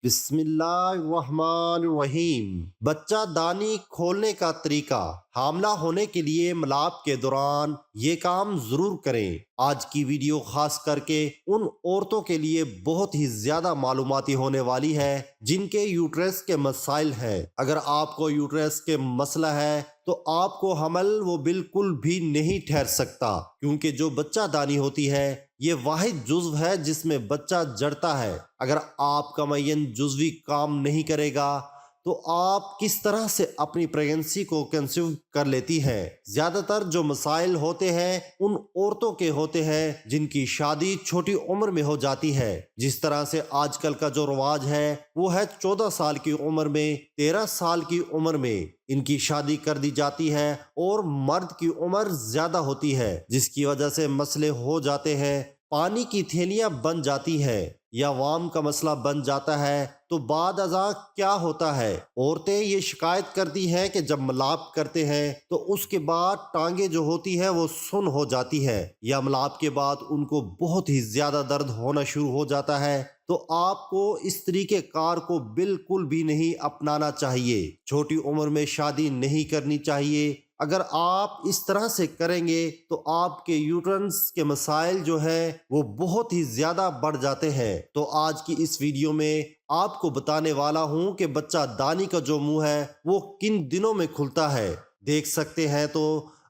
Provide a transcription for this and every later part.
بسم اللہ الرحمن الرحیم۔ بچہ دانی کھولنے کا طریقہ۔ حاملہ ہونے کے لیے ملاپ کے دوران یہ کام ضرور کریں۔ آج کی ویڈیو خاص کر کے ان عورتوں کے لیے بہت ہی زیادہ معلوماتی ہونے والی ہے جن کے یوٹرس کے مسائل ہیں۔ اگر آپ کو یوٹرس کے مسئلہ ہے تو آپ کو حمل وہ بالکل بھی نہیں ٹھہر سکتا، کیونکہ جو بچہ دانی ہوتی ہے یہ واحد جزو ہے جس میں بچہ جڑتا ہے۔ اگر آپ کا معین جزوی کام نہیں کرے گا تو آپ کس طرح سے اپنی پریگنسی کو کنسیو کر لیتی ہیں؟ زیادہ تر جو مسائل ہوتے ہیں ان عورتوں کے ہوتے ہیں جن کی شادی چھوٹی عمر میں ہو جاتی ہے۔ جس طرح سے آج کل کا جو رواج ہے وہ ہے 14 سال کی عمر میں، 13 سال کی عمر میں ان کی شادی کر دی جاتی ہے اور مرد کی عمر زیادہ ہوتی ہے، جس کی وجہ سے مسئلے ہو جاتے ہیں۔ پانی کی تھیلیاں بن جاتی ہیں یا وام کا مسئلہ بن جاتا ہے تو بعد ازاں کیا ہوتا ہے؟ عورتیں یہ شکایت کرتی ہیں کہ جب ملاپ کرتے ہیں تو اس کے بعد ٹانگیں جو ہوتی ہے وہ سن ہو جاتی ہے، یا ملاپ کے بعد ان کو بہت ہی زیادہ درد ہونا شروع ہو جاتا ہے۔ تو آپ کو اس طریقے کار کو بالکل بھی نہیں اپنانا چاہیے۔ چھوٹی عمر میں شادی نہیں کرنی چاہیے۔ اگر آپ اس طرح سے کریں گے تو آپ کے یوٹرنس کے مسائل جو ہیں وہ بہت ہی زیادہ بڑھ جاتے ہیں۔ تو آج کی اس ویڈیو میں آپ کو بتانے والا ہوں کہ بچہ دانی کا جو منہ ہے وہ کن دنوں میں کھلتا ہے۔ دیکھ سکتے ہیں تو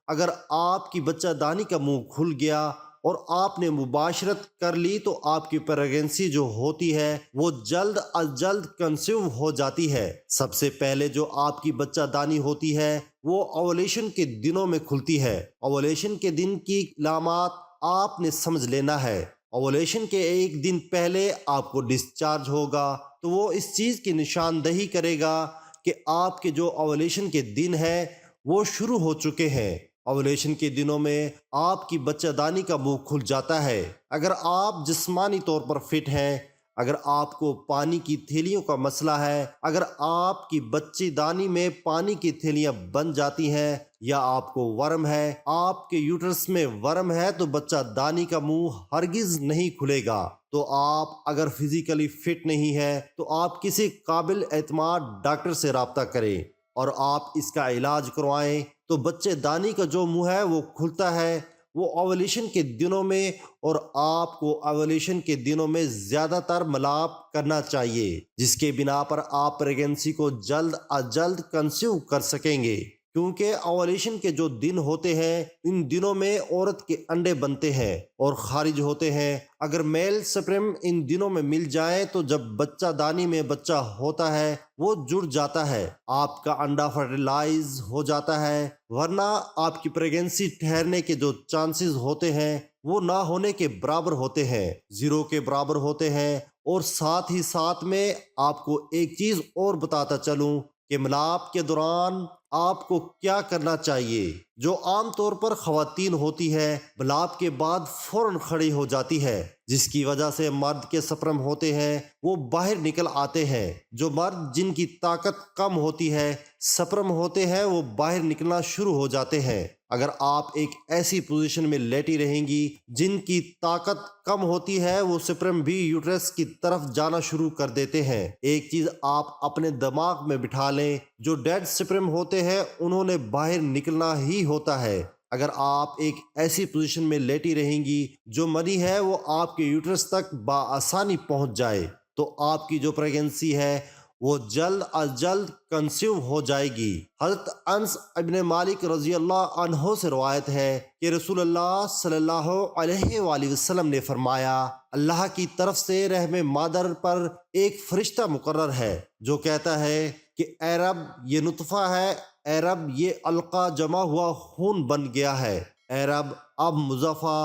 اگر آپ کی بچہ دانی کا منہ کھل گیا اور آپ نے مباشرت کر لی تو آپ کی پریگنسی جو ہوتی ہے وہ جلد از جلد کنسیو ہو جاتی ہے۔ سب سے پہلے جو آپ کی بچہ دانی ہوتی ہے وہ اوولیشن کے دنوں میں کھلتی ہے۔ اوولیشن کے دن کی علامات آپ نے سمجھ لینا ہے۔ اوولیشن کے ایک دن پہلے آپ کو ڈسچارج ہوگا تو وہ اس چیز کی نشاندہی کرے گا کہ آپ کے جو اوولیشن کے دن ہیں وہ شروع ہو چکے ہیں۔ اوولیشن کے دنوں میں آپ کی بچہ دانی کا منہ کھل جاتا ہے۔ اگر آپ جسمانی طور پر فٹ ہیں، اگر آپ کو پانی کی تھیلیوں کا مسئلہ ہے، اگر آپ کی بچی دانی میں پانی کی تھیلیاں بن جاتی ہیں، یا آپ کو ورم ہے، آپ کے یوٹرس میں ورم ہے، تو بچہ دانی کا منہ ہرگز نہیں کھلے گا۔ تو آپ اگر فزیکلی فٹ نہیں ہے تو آپ کسی قابل اعتماد ڈاکٹر سے رابطہ کریں اور آپ اس کا علاج کروائیں۔ تو بچے دانی کا جو منہ ہے وہ کھلتا ہے وہ اوولیشن کے دنوں میں، اور آپ کو اوولیشن کے دنوں میں زیادہ تر ملاپ کرنا چاہیے، جس کے بنا پر آپ پریگنسی کو جلد از جلد کنسیو کر سکیں گے۔ کیونکہ اوولیشن کے جو دن ہوتے ہیں ان دنوں میں عورت کے انڈے بنتے ہیں اور خارج ہوتے ہیں۔ اگر میل سپرم ان دنوں میں مل جائے تو جب بچہ دانی میں بچہ ہوتا ہے وہ جڑ جاتا ہے، آپ کا انڈا فرٹیلائز ہو جاتا ہے، ورنہ آپ کی پریگنسی ٹھہرنے کے جو چانسز ہوتے ہیں وہ نہ ہونے کے برابر ہوتے ہیں، زیرو کے برابر ہوتے ہیں۔ اور ساتھ ہی ساتھ میں آپ کو ایک چیز اور بتاتا چلوں کہ ملاپ کے دوران آپ کو کیا کرنا چاہیے۔ جو عام طور پر خواتین ہوتی ہے ملاپ کے بعد فوراً کھڑی ہو جاتی ہے، جس کی وجہ سے مرد کے سپرم ہوتے ہیں وہ باہر نکل آتے ہیں۔ جو مرد جن کی طاقت کم ہوتی ہے سپرم ہوتے ہیں وہ باہر نکلنا شروع ہو جاتے ہیں۔ اگر آپ ایک ایسی پوزیشن میں لیٹی رہیں گی جن کی طاقت کم ہوتی ہے وہ سپرم بھی یوٹرس کی طرف جانا شروع کر دیتے ہیں۔ ایک چیز آپ اپنے دماغ میں بٹھا لیں، جو ڈیڈ سپرم ہوتے ہیں انہوں نے باہر نکلنا ہی ہوتا ہے۔ اگر آپ ایک ایسی پوزیشن میں لیٹی رہیں گی جو منی ہے وہ آپ کے یوٹرس تک بآسانی پہنچ جائے تو آپ کی جو پریگنسی ہے وہ جلد از جلد کنسیو ہو جائے گی۔ حضرت انس ابن مالک رضی اللہ عنہ سے روایت ہے کہ رسول اللہ صلی اللہ علیہ وآلہ وسلم نے فرمایا، اللہ کی طرف سے رحم مادر پر ایک فرشتہ مقرر ہے جو کہتا ہے کہ اے رب یہ نطفہ ہے، اے رب یہ علقہ جمع ہوا خون بن گیا ہے، اے رب اب مضافہ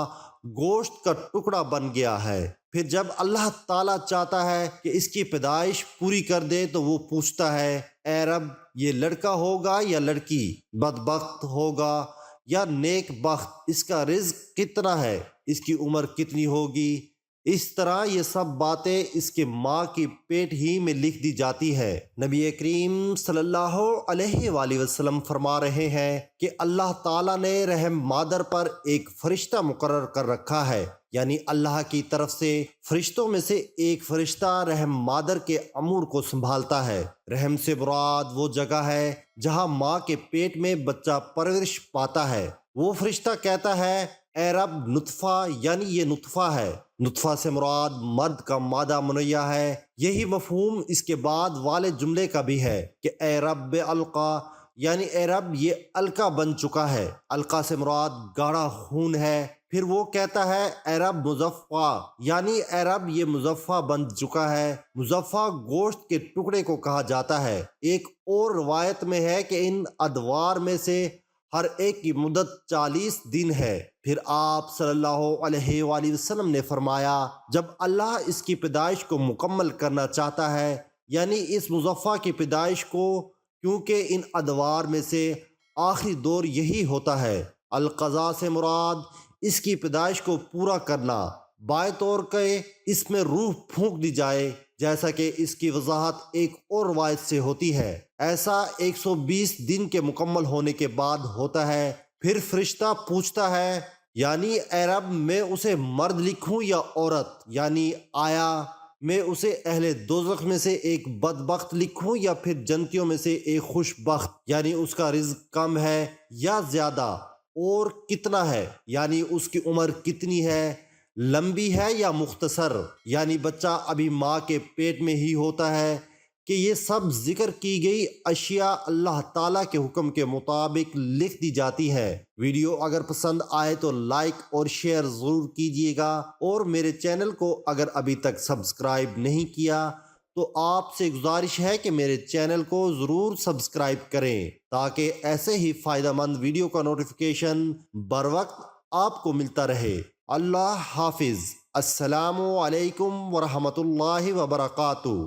گوشت کا ٹکڑا بن گیا ہے۔ پھر جب اللہ تعالیٰ چاہتا ہے کہ اس کی پیدائش پوری کر دے تو وہ پوچھتا ہے، اے رب یہ لڑکا ہوگا یا لڑکی، بدبخت ہوگا یا نیک بخت، اس کا رزق کتنا ہے، اس کی عمر کتنی ہوگی۔ اس طرح یہ سب باتیں اس کے ماں کی پیٹ ہی میں لکھ دی جاتی ہے۔ نبی کریم صلی اللہ علیہ وآلہ وسلم فرما رہے ہیں کہ اللہ تعالیٰ نے رحم مادر پر ایک فرشتہ مقرر کر رکھا ہے یعنی اللہ کی طرف سے فرشتوں میں سے ایک فرشتہ رحم مادر کے امور کو سنبھالتا ہے۔ رحم سے مراد وہ جگہ ہے جہاں ماں کے پیٹ میں بچہ پرورش پاتا ہے۔ وہ فرشتہ کہتا ہے اے رب نطفہ یعنی یہ نطفہ ہے۔ نطفہ سے مراد مرد کا مادہ منیہ ہے۔ یہی مفہوم اس کے بعد والے جملے کا بھی ہے کہ اے رب القا یعنی اے رب یہ القا بن چکا ہے۔ القا سے مراد گاڑھا خون ہے۔ پھر وہ کہتا ہے اے رب مزفہ یعنی اے رب یہ مزفہ بن چکا ہے۔ مزفہ گوشت کے ٹکڑے کو کہا جاتا ہے۔ ایک اور روایت میں ہے کہ ان ادوار میں سے ہر ایک کی مدت 40 دن ہے۔ پھر آپ صلی اللہ علیہ وآلہ وسلم نے فرمایا جب اللہ اس کی پیدائش کو مکمل کرنا چاہتا ہے یعنی اس مزفہ کی پیدائش کو، کیونکہ ان ادوار میں سے آخری دور یہی ہوتا ہے۔ القضاء سے مراد اس کی پیدائش کو پورا کرنا، بائیں طور کہ اس میں روح پھونک دی جائے، جیسا کہ اس کی وضاحت ایک اور روایت سے ہوتی ہے۔ ایسا 120 دن کے مکمل ہونے کے بعد ہوتا ہے۔ پھر فرشتہ پوچھتا ہے یعنی اے رب میں اسے مرد لکھوں یا عورت، یعنی آیا میں اسے اہل دوزخ میں سے ایک بدبخت لکھوں یا پھر جنتیوں میں سے ایک خوش بخت، یعنی اس کا رزق کم ہے یا زیادہ، اور کتنا ہے یعنی اس کی عمر کتنی ہے، لمبی ہے یا مختصر، یعنی بچہ ابھی ماں کے پیٹ میں ہی ہوتا ہے، کہ یہ سب ذکر کی گئی اشیاء اللہ تعالیٰ کے حکم کے مطابق لکھ دی جاتی ہے۔ ویڈیو اگر پسند آئے تو لائک اور شیئر ضرور کیجیے گا، اور میرے چینل کو اگر ابھی تک سبسکرائب نہیں کیا تو آپ سے گزارش ہے کہ میرے چینل کو ضرور سبسکرائب کریں تاکہ ایسے ہی فائدہ مند ویڈیو کا نوٹیفیکیشن بر وقت آپ کو ملتا رہے۔ اللہ حافظ۔ السلام علیکم ورحمۃ اللہ وبرکاتہ۔